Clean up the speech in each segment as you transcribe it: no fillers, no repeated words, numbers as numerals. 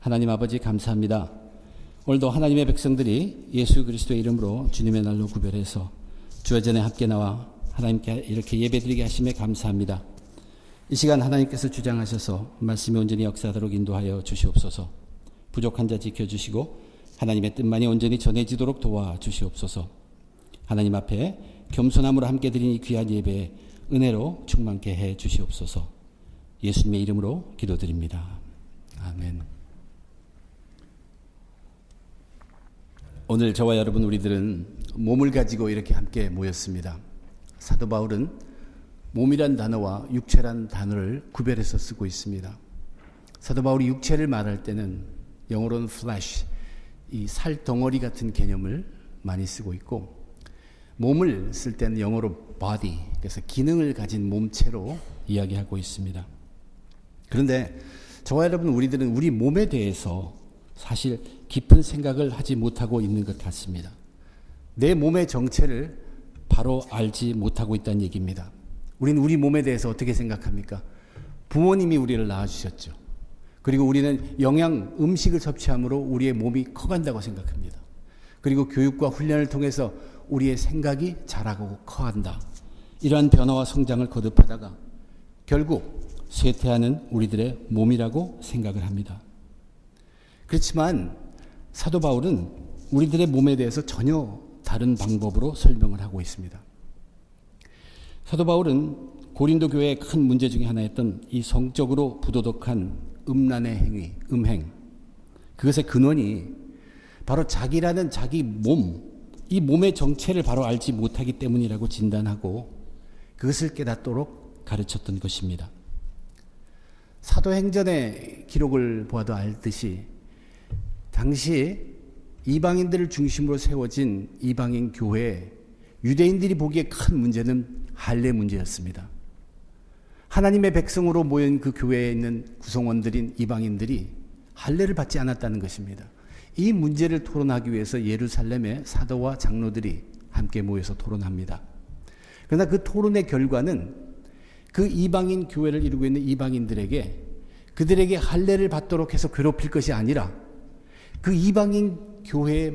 하나님 아버지 감사합니다. 오늘도 하나님의 백성들이 예수 그리스도의 이름으로 주님의 날로 구별해서 주의 전에 함께 나와 하나님께 이렇게 예배드리게 하심에 감사합니다. 이 시간 하나님께서 주장하셔서 말씀이 온전히 역사하도록 인도하여 주시옵소서. 부족한 자 지켜주시고 하나님의 뜻만이 온전히 전해지도록 도와주시옵소서. 하나님 앞에 겸손함으로 함께 드린 이 귀한 예배에 은혜로 충만케 해 주시옵소서. 예수님의 이름으로 기도드립니다. 아멘. 오늘 저와 여러분 우리들은 몸을 가지고 이렇게 함께 모였습니다. 사도 바울은 몸이란 단어와 육체란 단어를 구별해서 쓰고 있습니다. 사도 바울이 육체를 말할 때는 영어로는 flesh, 이 살덩어리 같은 개념을 많이 쓰고 있고, 몸을 쓸 때는 영어로 body, 그래서 기능을 가진 몸체로 이야기하고 있습니다. 그런데 저와 여러분 우리들은 우리 몸에 대해서 사실 깊은 생각을 하지 못하고 있는 것 같습니다. 내 몸의 정체를 바로 알지 못하고 있다는 얘기입니다. 우리는 우리 몸에 대해서 어떻게 생각합니까? 부모님이 우리를 낳아주셨죠. 그리고 우리는 음식을 섭취함으로 우리의 몸이 커간다고 생각합니다. 그리고 교육과 훈련을 통해서 우리의 생각이 자라고 커간다. 이러한 변화와 성장을 거듭하다가 결국 쇠퇴하는 우리들의 몸이라고 생각을 합니다. 그렇지만 사도 바울은 우리들의 몸에 대해서 전혀 다른 방법으로 설명을 하고 있습니다. 사도 바울은 고린도 교회의 큰 문제 중에 하나였던 이 성적으로 부도덕한 음란의 행위, 음행, 그것의 근원이 바로 자기라는 자기 몸, 이 몸의 정체를 바로 알지 못하기 때문이라고 진단하고 그것을 깨닫도록 가르쳤던 것입니다. 사도행전의 기록을 보아도 알듯이 당시 이방인들을 중심으로 세워진 이방인 교회에 유대인들이 보기에 큰 문제는 할례 문제였습니다. 하나님의 백성으로 모인 그 교회에 있는 구성원들인 이방인들이 할례를 받지 않았다는 것입니다. 이 문제를 토론하기 위해서 예루살렘의 사도와 장로들이 함께 모여서 토론합니다. 그러나 그 토론의 결과는 그 이방인 교회를 이루고 있는 이방인들에게 그들에게 할례를 받도록 해서 괴롭힐 것이 아니라 그 이방인 교회에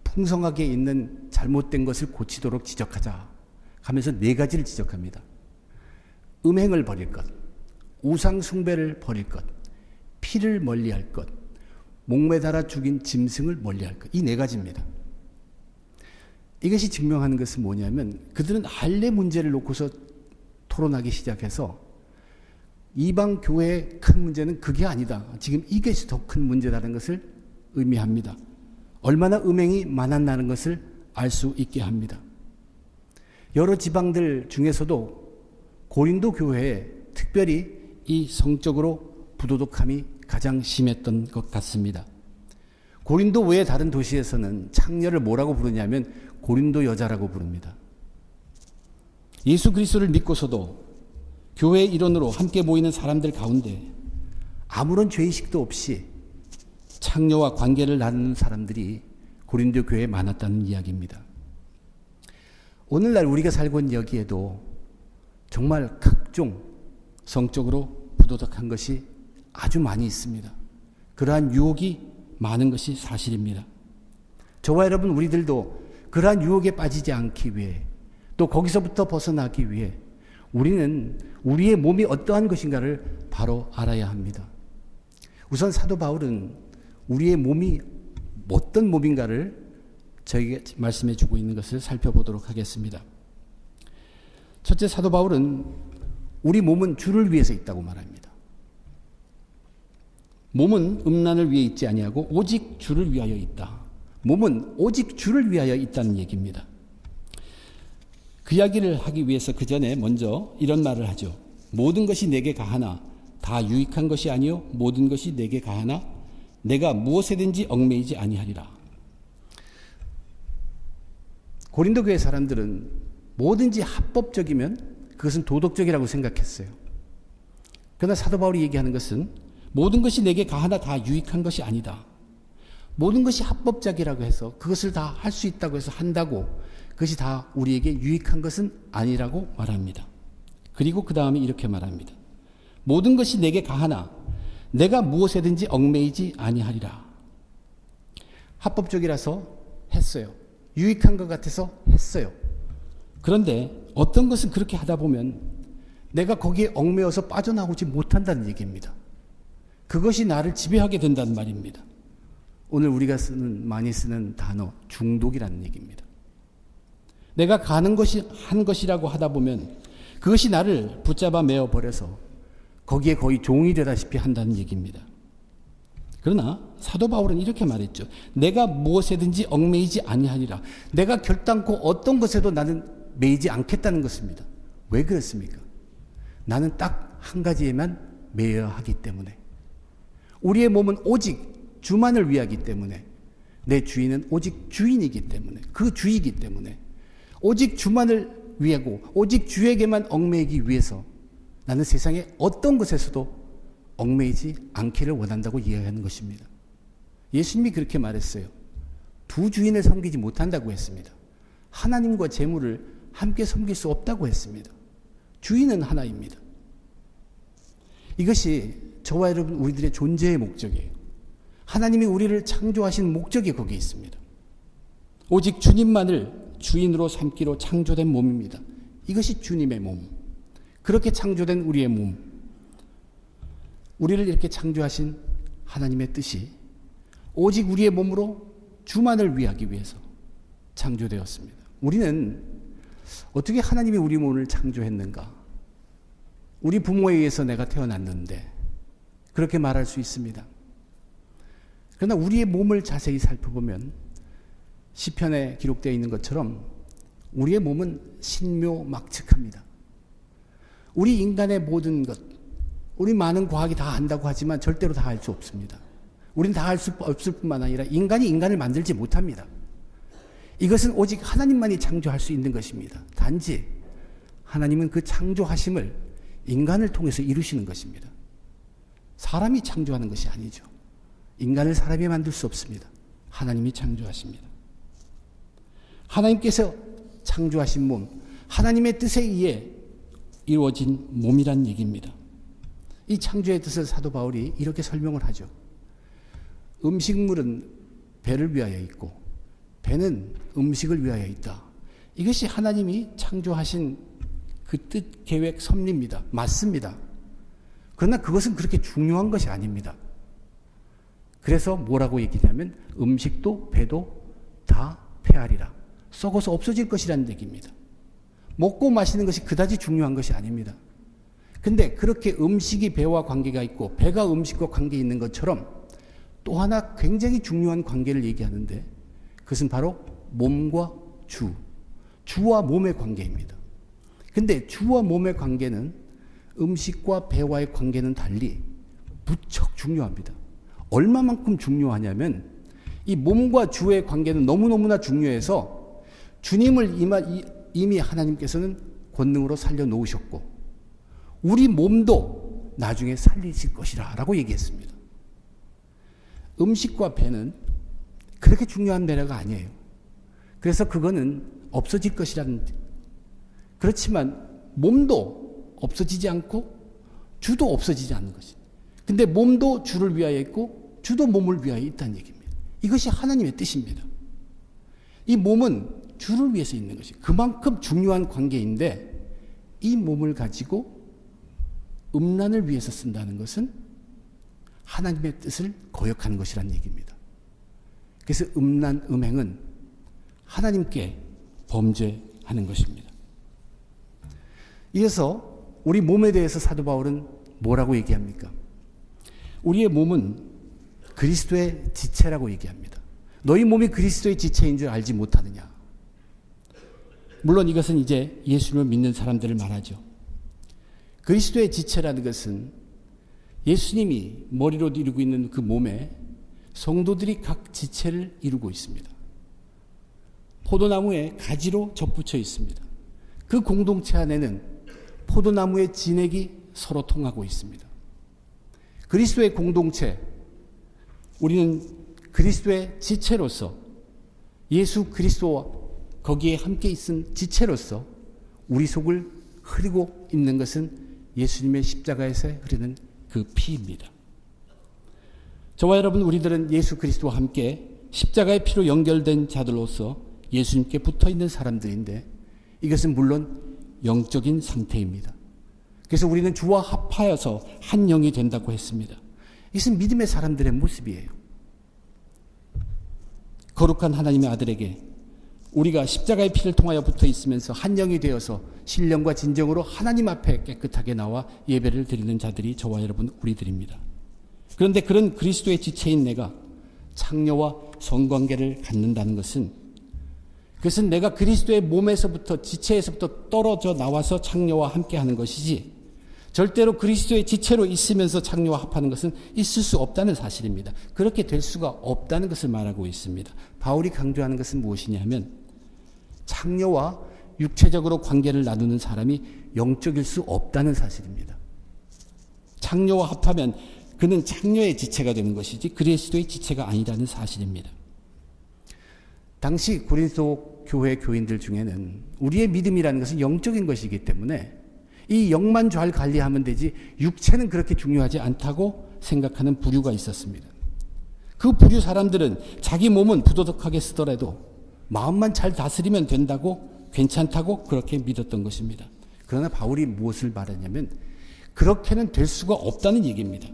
풍성하게 있는 잘못된 것을 고치도록 지적하자 하면서 4가지를 지적합니다. 음행을 버릴 것, 우상 숭배를 버릴 것, 피를 멀리할 것, 목매달아 죽인 짐승을 멀리할 것. 이 4가지입니다. 이것이 증명하는 것은 뭐냐면 그들은 할례 문제를 놓고서 토론하기 시작해서 이방 교회의 큰 문제는 그게 아니다. 지금 이것이 더 큰 문제라는 것을 의미합니다. 얼마나 음행이 많았다는 것을 알 수 있게 합니다. 여러 지방들 중에서도 고린도 교회에 특별히 이 성적으로 부도덕함이 가장 심했던 것 같습니다. 고린도 외의 다른 도시에서는 창녀를 뭐라고 부르냐면 고린도 여자라고 부릅니다. 예수 그리스도를 믿고서도 교회 일원으로 함께 모이는 사람들 가운데 아무런 죄의식도 없이 창녀와 관계를 나누는 사람들이 고린도 교회에 많았다는 이야기입니다. 오늘날 우리가 살고 있는 여기에도 정말 각종 성적으로 부도덕한 것이 아주 많이 있습니다. 그러한 유혹이 많은 것이 사실입니다. 저와 여러분 우리들도 그러한 유혹에 빠지지 않기 위해 또 거기서부터 벗어나기 위해 우리는 우리의 몸이 어떠한 것인가를 바로 알아야 합니다. 우선 사도 바울은 우리의 몸이 어떤 몸인가를 저에게 말씀해 주고 있는 것을 살펴보도록 하겠습니다. 첫째, 사도 바울은 우리 몸은 주를 위해서 있다고 말합니다. 몸은 음란을 위해 있지 아니하고 오직 주를 위하여 있다. 몸은 오직 주를 위하여 있다는 얘기입니다. 그 이야기를 하기 위해서 그 전에 먼저 이런 말을 하죠. 모든 것이 내게 가하나 다 유익한 것이 아니요 모든 것이 내게 가하나 내가 무엇에든지 얽매이지 아니하리라. 고린도 교회 사람들은 뭐든지 합법적이면 그것은 도덕적이라고 생각했어요. 그러나 사도 바울이 얘기하는 것은 모든 것이 내게 가하나 다 유익한 것이 아니다. 모든 것이 합법적이라고 해서 그것을 다 할 수 있다고 해서 한다고 그것이 다 우리에게 유익한 것은 아니라고 말합니다. 그리고 그 다음에 이렇게 말합니다. 모든 것이 내게 가하나 내가 무엇에든지 얽매이지 아니하리라. 합법적이라서 했어요. 유익한 것 같아서 했어요. 그런데 어떤 것은 그렇게 하다 보면 내가 거기에 얽매여서 빠져나오지 못한다는 얘기입니다. 그것이 나를 지배하게 된다는 말입니다. 오늘 우리가 많이 쓰는 단어 중독이라는 얘기입니다. 내가 한 것이라고 하다 보면 그것이 나를 붙잡아 매어 버려서 거기에 거의 종이 되다시피 한다는 얘기입니다. 그러나 사도 바울은 이렇게 말했죠. 내가 무엇에든지 얽매이지 아니하리라. 내가 결단코 어떤 것에도 나는 매이지 않겠다는 것입니다. 왜 그렇습니까? 나는 딱 한 가지에만 매여야 하기 때문에. 우리의 몸은 오직 주만을 위하기 때문에, 내 주인은 오직 주인이기 때문에, 그 주이기 때문에 오직 주만을 위하고 오직 주에게만 얽매이기 위해서 나는 세상의 어떤 것에서도 얽매이지 않기를 원한다고 이야기하는 것입니다. 예수님이 그렇게 말했어요. 두 주인을 섬기지 못한다고 했습니다. 하나님과 재물을 함께 섬길 수 없다고 했습니다. 주인은 하나입니다. 이것이 저와 여러분 우리들의 존재의 목적이에요. 하나님이 우리를 창조하신 목적이 거기에 있습니다. 오직 주님만을 주인으로 삼기로 창조된 몸입니다. 이것이 주님의 몸. 그렇게 창조된 우리의 몸. 우리를 이렇게 창조하신 하나님의 뜻이 오직 우리의 몸으로 주만을 위하기 위해서 창조되었습니다. 우리는 어떻게 하나님이 우리 몸을 창조했는가? 우리 부모에 의해서 내가 태어났는데 그렇게 말할 수 있습니다. 그러나 우리의 몸을 자세히 살펴보면 시편에 기록되어 있는 것처럼 우리의 몸은 신묘막측합니다. 우리 인간의 모든 것, 우리 많은 과학이 다 안다고 하지만 절대로 다 알 수 없습니다. 우리는 다 알 수 없을 뿐만 아니라 인간이 인간을 만들지 못합니다. 이것은 오직 하나님만이 창조할 수 있는 것입니다. 단지 하나님은 그 창조하심을 인간을 통해서 이루시는 것입니다. 사람이 창조하는 것이 아니죠. 인간을 사람이 만들 수 없습니다. 하나님이 창조하십니다. 하나님께서 창조하신 몸, 하나님의 뜻에 의해 이루어진 몸이란 얘기입니다. 이 창조의 뜻을 사도 바울이 이렇게 설명을 하죠. 음식물은 배를 위하여 있고 배는 음식을 위하여 있다. 이것이 하나님이 창조하신 그 뜻, 계획, 섭리입니다. 맞습니다. 그러나 그것은 그렇게 중요한 것이 아닙니다. 그래서 뭐라고 얘기하냐면 음식도 배도 다 폐하리라. 썩어서 없어질 것이라는 얘기입니다. 먹고 마시는 것이 그다지 중요한 것이 아닙니다. 근데 그렇게 음식이 배와 관계가 있고 배가 음식과 관계 있는 것처럼 또 하나 굉장히 중요한 관계를 얘기하는데 그것은 바로 몸과 주와 몸의 관계입니다. 근데 주와 몸의 관계는 음식과 배와의 관계는 달리 무척 중요합니다. 얼마만큼 중요하냐면 이 몸과 주의 관계는 너무너무나 중요해서 주님을 이미 하나님께서는 권능으로 살려놓으셨고 우리 몸도 나중에 살리실 것이라 라고 얘기했습니다. 음식과 배는 그렇게 중요한 배려가 아니에요. 그래서 그거는 없어질 것이라는, 그렇지만 몸도 없어지지 않고 주도 없어지지 않는 것입니다. 근데 몸도 주를 위하여 있고 주도 몸을 위하여 있다는 얘기입니다. 이것이 하나님의 뜻입니다. 이 몸은 주를 위해서 있는 것이 그만큼 중요한 관계인데 이 몸을 가지고 음란을 위해서 쓴다는 것은 하나님의 뜻을 거역하는 것이라는 얘기입니다. 그래서 음란, 음행은 하나님께 범죄하는 것입니다. 이어서 우리 몸에 대해서 사도 바울은 뭐라고 얘기합니까? 우리의 몸은 그리스도의 지체라고 얘기합니다. 너희 몸이 그리스도의 지체인 줄 알지 못하느냐? 물론 이것은 이제 예수님을 믿는 사람들을 말하죠. 그리스도의 지체라는 것은 예수님이 머리로 이루고 있는 그 몸에 성도들이 각 지체를 이루고 있습니다. 포도나무에 가지로 접붙여 있습니다. 그 공동체 안에는 포도나무의 진액이 서로 통하고 있습니다. 그리스도의 공동체, 우리는 그리스도의 지체로서 예수 그리스도와 거기에 함께 있은 지체로서 우리 속을 흐르고 있는 것은 예수님의 십자가에서 흐르는 그 피입니다. 저와 여러분 우리들은 예수 그리스도와 함께 십자가의 피로 연결된 자들로서 예수님께 붙어있는 사람들인데 이것은 물론 영적인 상태입니다. 그래서 우리는 주와 합하여서 한 영이 된다고 했습니다. 이것은 믿음의 사람들의 모습이에요. 거룩한 하나님의 아들에게 우리가 십자가의 피를 통하여 붙어 있으면서 한 영이 되어서 신령과 진정으로 하나님 앞에 깨끗하게 나와 예배를 드리는 자들이 저와 여러분 우리들입니다. 그런데 그런 그리스도의 지체인 내가 창녀와 성관계를 갖는다는 것은 그것은 내가 그리스도의 몸에서부터 지체에서부터 떨어져 나와서 창녀와 함께하는 것이지 절대로 그리스도의 지체로 있으면서 창녀와 합하는 것은 있을 수 없다는 사실입니다. 그렇게 될 수가 없다는 것을 말하고 있습니다. 바울이 강조하는 것은 무엇이냐 하면 창녀와 육체적으로 관계를 나누는 사람이 영적일 수 없다는 사실입니다. 창녀와 합하면 그는 창녀의 지체가 되는 것이지 그리스도의 지체가 아니라는 사실입니다. 당시 고린도 교회 교인들 중에는 우리의 믿음이라는 것은 영적인 것이기 때문에 이 영만 잘 관리하면 되지 육체는 그렇게 중요하지 않다고 생각하는 부류가 있었습니다. 그 부류 사람들은 자기 몸은 부도덕하게 쓰더라도 마음만 잘 다스리면 된다고 괜찮다고 그렇게 믿었던 것입니다. 그러나 바울이 무엇을 말하냐면 그렇게는 될 수가 없다는 얘기입니다.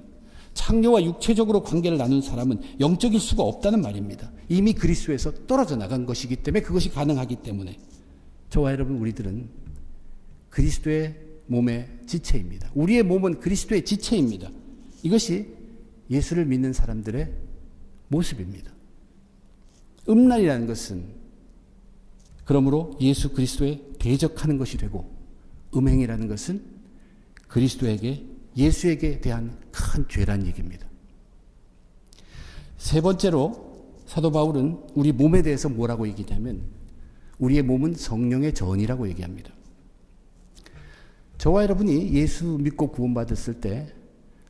창녀와 육체적으로 관계를 나눈 사람은 영적일 수가 없다는 말입니다. 이미 그리스도에서 떨어져 나간 것이기 때문에 그것이 가능하기 때문에 저와 여러분 우리들은 그리스도의 몸의 지체입니다. 우리의 몸은 그리스도의 지체입니다. 이것이 예수를 믿는 사람들의 모습입니다. 음란이라는 것은 그러므로 예수 그리스도에 대적하는 것이 되고 음행이라는 것은 그리스도에게 예수에게 대한 큰 죄란 얘기입니다. 세 번째로 사도 바울은 우리 몸에 대해서 뭐라고 얘기하냐면 우리의 몸은 성령의 전이라고 얘기합니다. 저와 여러분이 예수 믿고 구원받았을 때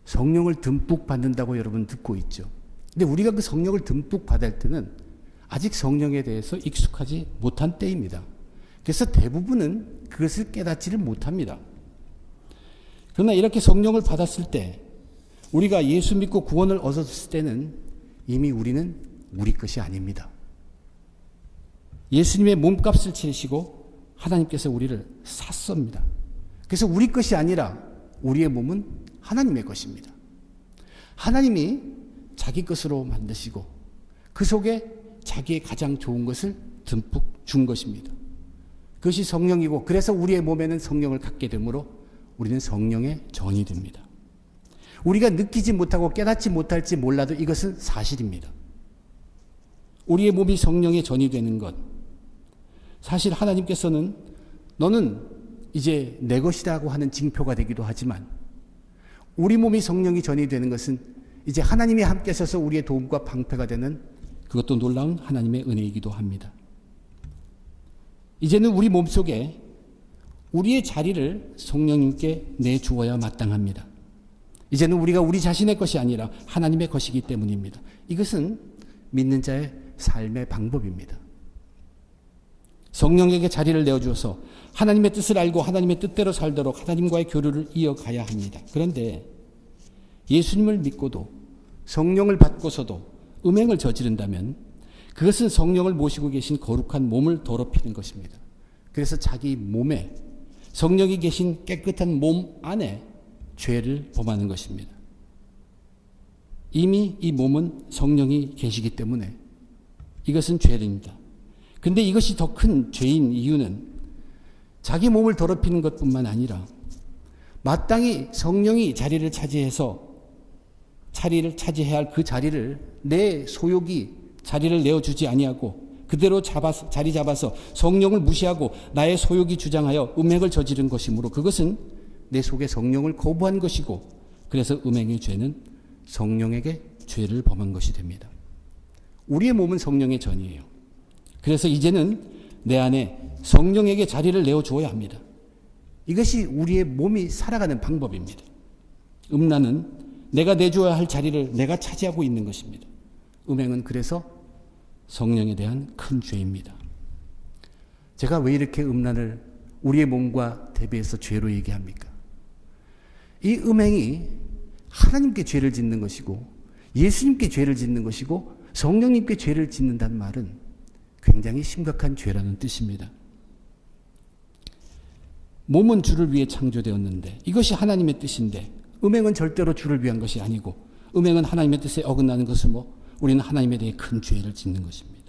성령을 듬뿍 받는다고 여러분 듣고 있죠. 근데 우리가 그 성령을 듬뿍 받을 때는 아직 성령에 대해서 익숙하지 못한 때입니다. 그래서 대부분은 그것을 깨닫지를 못합니다. 그러나 이렇게 성령을 받았을 때 우리가 예수 믿고 구원을 얻었을 때는 이미 우리는 우리 것이 아닙니다. 예수님의 몸값을 치르시고 하나님께서 우리를 샀습니다. 그래서 우리 것이 아니라 우리의 몸은 하나님의 것입니다. 하나님이 자기 것으로 만드시고 그 속에 자기의 가장 좋은 것을 듬뿍 준 것입니다. 그것이 성령이고 그래서 우리의 몸에는 성령을 갖게 되므로 우리는 성령의 전이 됩니다. 우리가 느끼지 못하고 깨닫지 못할지 몰라도 이것은 사실입니다. 우리의 몸이 성령의 전이 되는 것. 사실 하나님께서는 너는 이제 내 것이라고 하는 징표가 되기도 하지만 우리 몸이 성령이 전이 되는 것은 이제 하나님이 함께 서서 우리의 도움과 방패가 되는 그것도 놀라운 하나님의 은혜이기도 합니다. 이제는 우리 몸속에 우리의 자리를 성령님께 내주어야 마땅합니다. 이제는 우리가 우리 자신의 것이 아니라 하나님의 것이기 때문입니다. 이것은 믿는 자의 삶의 방법입니다. 성령에게 자리를 내어주어서 하나님의 뜻을 알고 하나님의 뜻대로 살도록 하나님과의 교류를 이어가야 합니다. 그런데 예수님을 믿고도 성령을 받고서도 음행을 저지른다면 그것은 성령을 모시고 계신 거룩한 몸을 더럽히는 것입니다. 그래서 자기 몸에 성령이 계신 깨끗한 몸 안에 죄를 범하는 것입니다. 이미 이 몸은 성령이 계시기 때문에 이것은 죄입니다. 근데 이것이 더 큰 죄인 이유는 자기 몸을 더럽히는 것뿐만 아니라 마땅히 성령이 자리를 차지해야 할 그 자리를 내 소욕이 자리를 내어주지 아니하고 그대로 자리 잡아서 성령을 무시하고 나의 소욕이 주장하여 음행을 저지른 것이므로 그것은 내 속에 성령을 거부한 것이고 그래서 음행의 죄는 성령에게 죄를 범한 것이 됩니다. 우리의 몸은 성령의 전이에요. 그래서 이제는 내 안에 성령에게 자리를 내어주어야 합니다. 이것이 우리의 몸이 살아가는 방법입니다. 음란은 내가 내줘야 할 자리를 내가 차지하고 있는 것입니다. 음행은 그래서 성령에 대한 큰 죄입니다. 제가 왜 이렇게 음란을 우리의 몸과 대비해서 죄로 얘기합니까? 이 음행이 하나님께 죄를 짓는 것이고 예수님께 죄를 짓는 것이고 성령님께 죄를 짓는다는 말은 굉장히 심각한 죄라는 뜻입니다. 몸은 주를 위해 창조되었는데 이것이 하나님의 뜻인데 음행은 절대로 주를 위한 것이 아니고 음행은 하나님의 뜻에 어긋나는 것으로 우리는 하나님에 대해 큰 죄를 짓는 것입니다.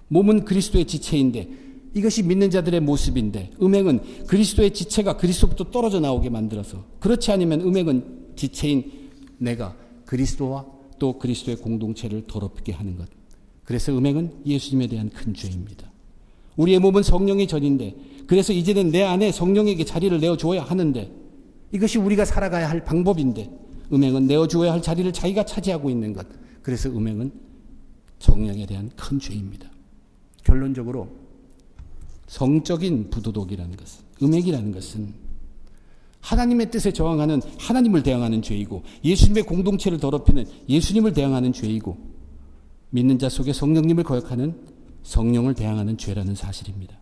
몸은 그리스도의 지체인데 이것이 믿는 자들의 모습인데 음행은 그리스도의 지체가 그리스도부터 떨어져 나오게 만들어서 그렇지 않으면 음행은 지체인 내가 그리스도와 또 그리스도의 공동체를 더럽게 하는 것. 그래서 음행은 예수님에 대한 큰 죄입니다. 우리의 몸은 성령의 전인데 그래서 이제는 내 안에 성령에게 자리를 내어주어야 하는데 이것이 우리가 살아가야 할 방법인데 음행은 내어주어야 할 자리를 자기가 차지하고 있는 것. 그래서 음행은 성령에 대한 큰 죄입니다. 결론적으로 성적인 부도덕이라는 것은 음행이라는 것은 하나님의 뜻에 저항하는 하나님을 대항하는 죄이고 예수님의 공동체를 더럽히는 예수님을 대항하는 죄이고 믿는 자 속에 성령님을 거역하는 성령을 대항하는 죄라는 사실입니다.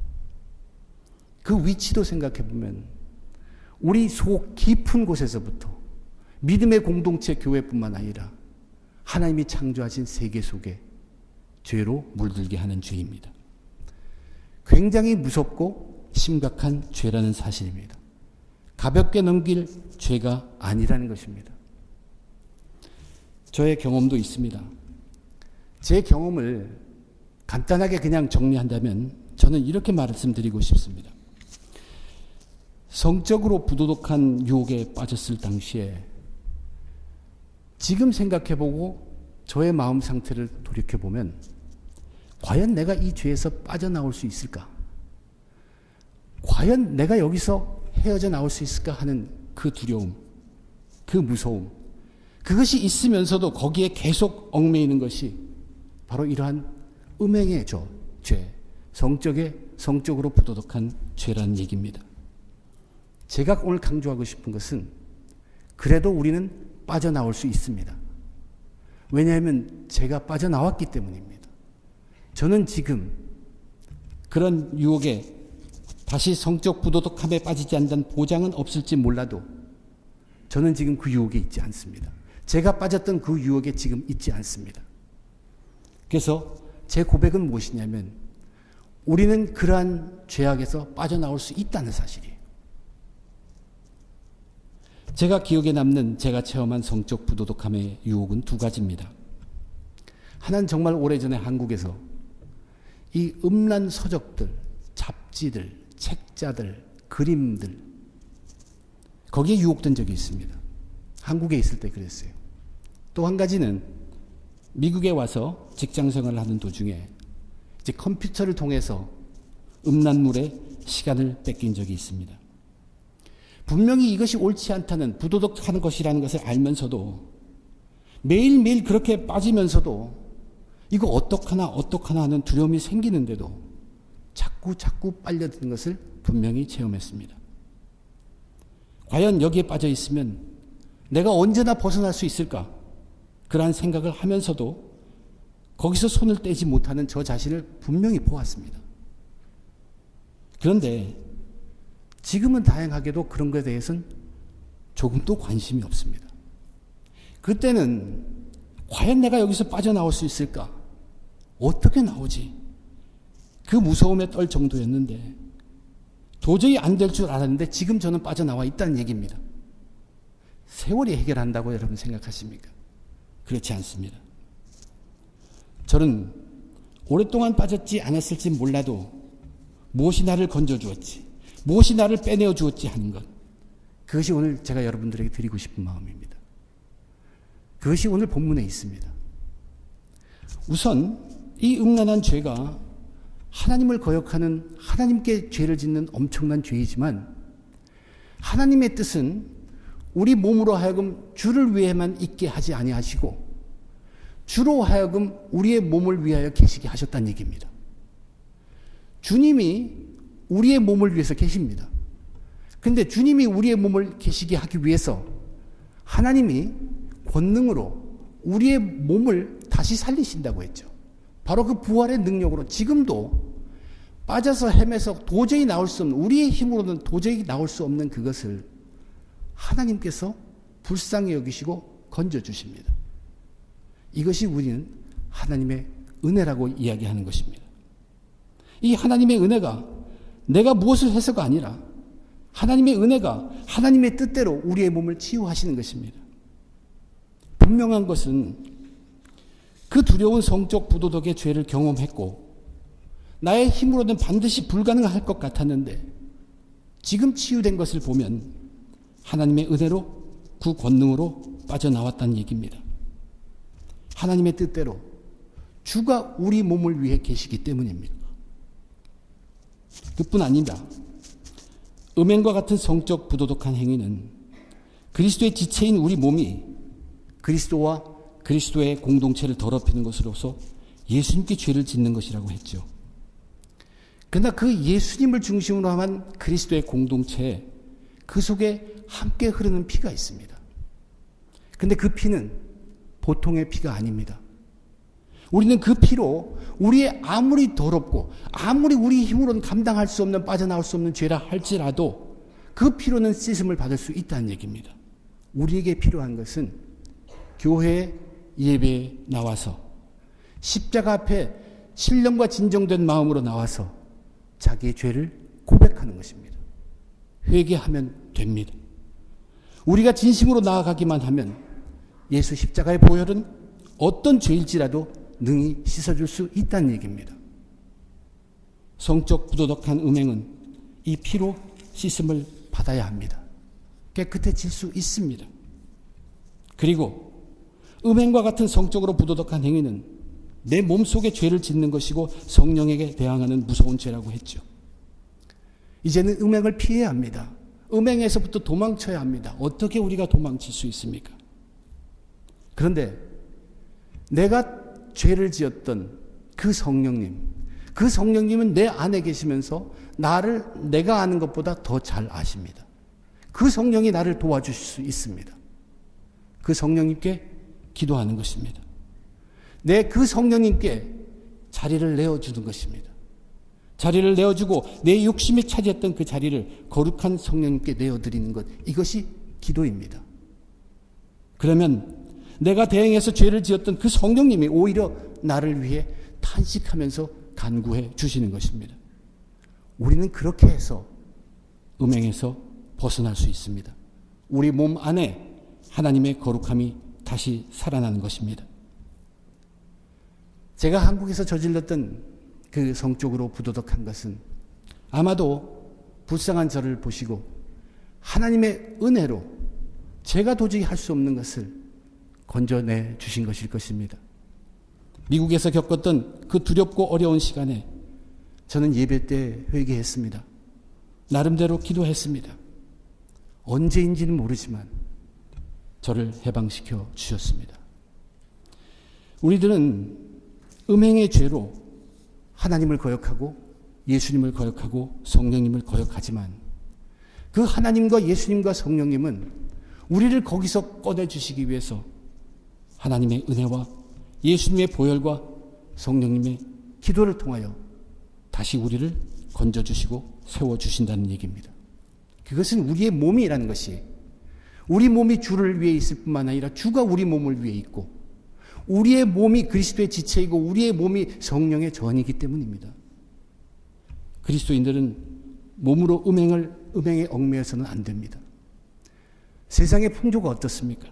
그 위치도 생각해 보면 우리 속 깊은 곳에서부터 믿음의 공동체 교회뿐만 아니라 하나님이 창조하신 세계 속에 죄로 물들게 하는 죄입니다. 굉장히 무섭고 심각한 죄라는 사실입니다. 가볍게 넘길 죄가 아니라는 것입니다. 저의 경험도 있습니다. 제 경험을 간단하게 그냥 정리한다면 저는 이렇게 말씀드리고 싶습니다. 성적으로 부도덕한 유혹에 빠졌을 당시에 지금 생각해보고 저의 마음 상태를 돌이켜보면 과연 내가 이 죄에서 빠져나올 수 있을까? 과연 내가 여기서 헤어져 나올 수 있을까 하는 그 두려움, 그 무서움, 그것이 있으면서도 거기에 계속 얽매이는 것이 바로 이러한 음행의 죄, 성적으로 부도덕한 죄라는 얘기입니다. 제가 오늘 강조하고 싶은 것은 그래도 우리는 빠져나올 수 있습니다. 왜냐하면 제가 빠져나왔기 때문입니다. 저는 지금 그런 유혹에 다시 성적 부도덕함에 빠지지 않는 보장은 없을지 몰라도 저는 지금 그 유혹에 있지 않습니다. 제가 빠졌던 그 유혹에 지금 있지 않습니다. 그래서 제 고백은 무엇이냐면 우리는 그러한 죄악에서 빠져나올 수 있다는 사실이에요. 제가 기억에 남는 제가 체험한 성적 부도덕함의 유혹은 두 가지입니다. 하나는 정말 오래전에 한국에서 이 음란 서적들, 잡지들, 책자들, 그림들 거기에 유혹된 적이 있습니다. 한국에 있을 때 그랬어요. 또 한 가지는 미국에 와서 직장 생활을 하는 도중에 이제 컴퓨터를 통해서 음란물에 시간을 뺏긴 적이 있습니다. 분명히 이것이 옳지 않다는 부도덕하는 것이라는 것을 알면서도 매일매일 그렇게 빠지면서도 이거 어떡하나 하는 두려움이 생기는데도 자꾸 빨려드는 것을 분명히 체험했습니다. 과연 여기에 빠져 있으면 내가 언제나 벗어날 수 있을까? 그러한 생각을 하면서도 거기서 손을 떼지 못하는 저 자신을 분명히 보았습니다. 그런데 지금은 다행하게도 그런 것에 대해서는 조금도 관심이 없습니다. 그때는 과연 내가 여기서 빠져나올 수 있을까? 어떻게 나오지? 그 무서움에 떨 정도였는데 도저히 안 될 줄 알았는데 지금 저는 빠져나와 있다는 얘기입니다. 세월이 해결한다고 여러분 생각하십니까? 그렇지 않습니다. 저는 오랫동안 빠졌지 않았을지 몰라도 무엇이 나를 건져주었지, 무엇이 나를 빼내어 주었지 하는 것, 그것이 오늘 제가 여러분들에게 드리고 싶은 마음입니다. 그것이 오늘 본문에 있습니다. 우선 이 음란한 죄가 하나님을 거역하는, 하나님께 죄를 짓는 엄청난 죄이지만 하나님의 뜻은 우리 몸으로 하여금 주를 위해만 있게 하지 아니하시고 주로 하여금 우리의 몸을 위하여 계시게 하셨다는 얘기입니다. 주님이 우리의 몸을 위해서 계십니다. 그런데 주님이 우리의 몸을 계시게 하기 위해서 하나님이 권능으로 우리의 몸을 다시 살리신다고 했죠. 바로 그 부활의 능력으로 지금도 빠져서 헤매서 도저히 나올 수 없는, 우리의 힘으로는 도저히 나올 수 없는 그것을 하나님께서 불쌍히 여기시고 건져주십니다. 이것이 우리는 하나님의 은혜라고 이야기하는 것입니다. 이 하나님의 은혜가 내가 무엇을 해서가 아니라 하나님의 은혜가 하나님의 뜻대로 우리의 몸을 치유하시는 것입니다. 분명한 것은 그 두려운 성적 부도덕의 죄를 경험했고 나의 힘으로는 반드시 불가능할 것 같았는데 지금 치유된 것을 보면 하나님의 은혜로 그 권능으로 빠져나왔다는 얘기입니다. 하나님의 뜻대로 주가 우리 몸을 위해 계시기 때문입니다. 그뿐 아닙니다. 음행과 같은 성적 부도덕한 행위는 그리스도의 지체인 우리 몸이 그리스도와 그리스도의 공동체를 더럽히는 것으로서 예수님께 죄를 짓는 것이라고 했죠. 그러나 그 예수님을 중심으로 한 그리스도의 공동체에 그 속에 함께 흐르는 피가 있습니다. 그런데 그 피는 보통의 피가 아닙니다. 우리는 그 피로 우리의 아무리 더럽고 아무리 우리 힘으로는 감당할 수 없는 빠져나올 수 없는 죄라 할지라도 그 피로는 씻음을 받을 수 있다는 얘기입니다. 우리에게 필요한 것은 교회 예배에 나와서 십자가 앞에 신령과 진정된 마음으로 나와서 자기의 죄를 고백하는 것입니다. 회개하면 됩니다. 우리가 진심으로 나아가기만 하면 예수 십자가의 보혈은 어떤 죄일지라도 능히 씻어줄 수 있다는 얘기입니다. 성적 부도덕한 음행은 이 피로 씻음을 받아야 합니다. 깨끗해질 수 있습니다. 그리고 음행과 같은 성적으로 부도덕한 행위는 내 몸속에 죄를 짓는 것이고 성령에게 대항하는 무서운 죄라고 했죠. 이제는 음행을 피해야 합니다. 음행에서부터 도망쳐야 합니다. 어떻게 우리가 도망칠 수 있습니까? 그런데 내가 죄를 지었던 그 성령님은 내 안에 계시면서 나를 내가 아는 것보다 더 잘 아십니다. 그 성령이 나를 도와주실 수 있습니다. 그 성령님께 기도하는 것입니다. 내 그 성령님께 자리를 내어주는 것입니다. 자리를 내어주고 내 욕심이 차지했던 그 자리를 거룩한 성령님께 내어드리는 것, 이것이 기도입니다. 그러면 내가 대행해서 죄를 지었던 그 성령님이 오히려 나를 위해 탄식하면서 간구해 주시는 것입니다. 우리는 그렇게 해서 음행에서 벗어날 수 있습니다. 우리 몸 안에 하나님의 거룩함이 다시 살아나는 것입니다. 제가 한국에서 저질렀던 그 성적으로 부도덕한 것은 아마도 불쌍한 저를 보시고 하나님의 은혜로 제가 도저히 할 수 없는 것을 건져내 주신 것일 것입니다. 미국에서 겪었던 그 두렵고 어려운 시간에 저는 예배 때 회개했습니다. 나름대로 기도했습니다. 언제인지는 모르지만 저를 해방시켜 주셨습니다. 우리들은 음행의 죄로 하나님을 거역하고 예수님을 거역하고 성령님을 거역하지만 그 하나님과 예수님과 성령님은 우리를 거기서 꺼내주시기 위해서 하나님의 은혜와 예수님의 보혈과 성령님의 기도를 통하여 다시 우리를 건져주시고 세워주신다는 얘기입니다. 그것은 우리의 몸이라는 것이 우리 몸이 주를 위해 있을 뿐만 아니라 주가 우리 몸을 위해 있고 우리의 몸이 그리스도의 지체이고 우리의 몸이 성령의 전이기 때문입니다. 그리스도인들은 몸으로 음행에 얽매여서는 안 됩니다. 세상의 풍조가 어떻습니까?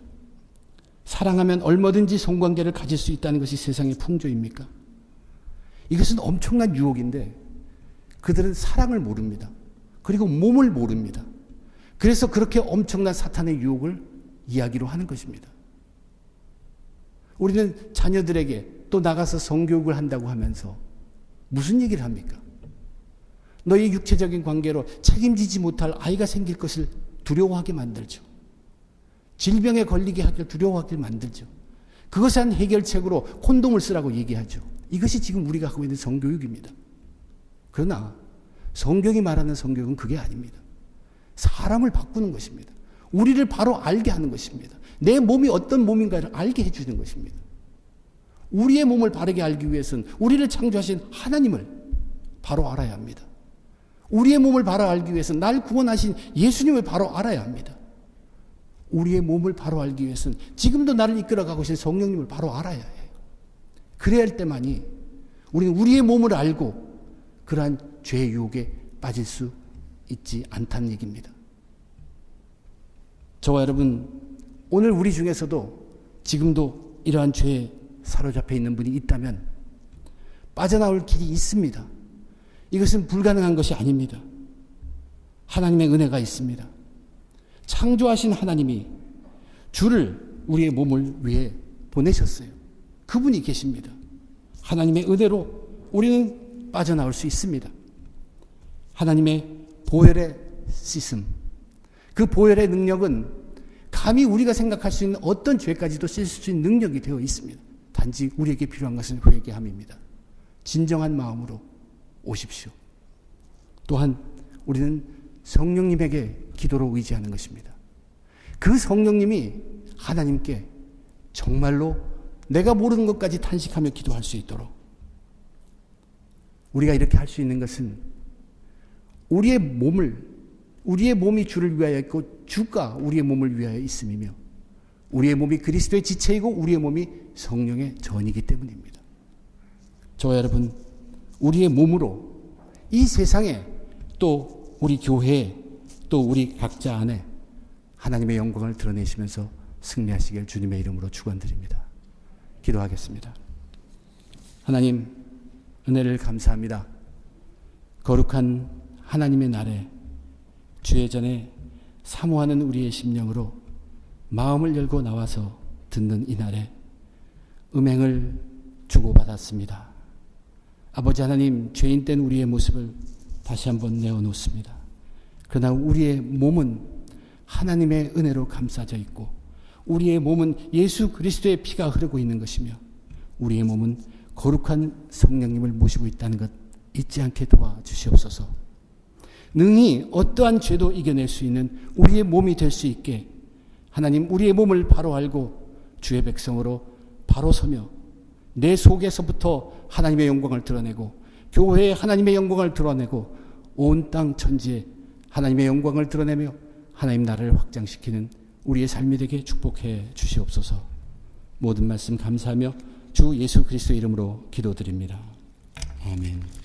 사랑하면 얼마든지 성관계를 가질 수 있다는 것이 세상의 풍조입니까? 이것은 엄청난 유혹인데 그들은 사랑을 모릅니다. 그리고 몸을 모릅니다. 그래서 그렇게 엄청난 사탄의 유혹을 이야기로 하는 것입니다. 우리는 자녀들에게 또 나가서 성교육을 한다고 하면서 무슨 얘기를 합니까? 너의 육체적인 관계로 책임지지 못할 아이가 생길 것을 두려워하게 만들죠. 질병에 걸리게 하길 두려워하게 만들죠. 그것에 한 해결책으로 콘돔을 쓰라고 얘기하죠. 이것이 지금 우리가 하고 있는 성교육입니다. 그러나 성경이 말하는 성교육은 그게 아닙니다. 사람을 바꾸는 것입니다. 우리를 바로 알게 하는 것입니다. 내 몸이 어떤 몸인가를 알게 해주는 것입니다. 우리의 몸을 바르게 알기 위해서는 우리를 창조하신 하나님을 바로 알아야 합니다. 우리의 몸을 바로 알기 위해서는 날 구원하신 예수님을 바로 알아야 합니다. 우리의 몸을 바로 알기 위해서는 지금도 나를 이끌어가고 계신 성령님을 바로 알아야 해요. 그래야 할 때만이 우리는 우리의 몸을 알고 그러한 죄의 유혹에 빠질 수 있지 않다는 얘기입니다. 저와 여러분, 오늘 우리 중에서도 지금도 이러한 죄에 사로잡혀 있는 분이 있다면 빠져나올 길이 있습니다. 이것은 불가능한 것이 아닙니다. 하나님의 은혜가 있습니다. 창조하신 하나님이 주를 우리의 몸을 위해 보내셨어요. 그분이 계십니다. 하나님의 은혜로 우리는 빠져나올 수 있습니다. 하나님의 보혈의 씻음, 그 보혈의 능력은 감히 우리가 생각할 수 있는 어떤 죄까지도 씻을 수 있는 능력이 되어 있습니다. 단지 우리에게 필요한 것은 회개함입니다. 진정한 마음으로 오십시오. 또한 우리는 성령님에게 기도로 의지하는 것입니다. 그 성령님이 하나님께 정말로 내가 모르는 것까지 탄식하며 기도할 수 있도록, 우리가 이렇게 할 수 있는 것은 우리의 몸이 주를 위하여 있고 주가 우리의 몸을 위하여 있음이며, 우리의 몸이 그리스도의 지체이고 우리의 몸이 성령의 전이기 때문입니다. 저와 여러분, 우리의 몸으로 이 세상에, 또 우리 교회에, 또 우리 각자 안에 하나님의 영광을 드러내시면서 승리하시길 주님의 이름으로 축원드립니다. 기도하겠습니다. 하나님, 은혜를 감사합니다. 거룩한 하나님의 날에 주의 전에 사모하는 우리의 심령으로 마음을 열고 나와서 듣는 이 날에 음행을 주고받았습니다. 아버지 하나님, 죄인 된 우리의 모습을 다시 한번 내어놓습니다. 그러나 우리의 몸은 하나님의 은혜로 감싸져 있고, 우리의 몸은 예수 그리스도의 피가 흐르고 있는 것이며, 우리의 몸은 거룩한 성령님을 모시고 있다는 것 잊지 않게 도와주시옵소서. 능히 어떠한 죄도 이겨낼 수 있는 우리의 몸이 될 수 있게 하나님, 우리의 몸을 바로 알고 주의 백성으로 바로 서며 내 속에서부터 하나님의 영광을 드러내고 교회에 하나님의 영광을 드러내고 온 땅 천지에 하나님의 영광을 드러내며 하나님 나라를 확장시키는 우리의 삶이 되게 축복해 주시옵소서. 모든 말씀 감사하며 주 예수 그리스도 이름으로 기도드립니다. 아멘.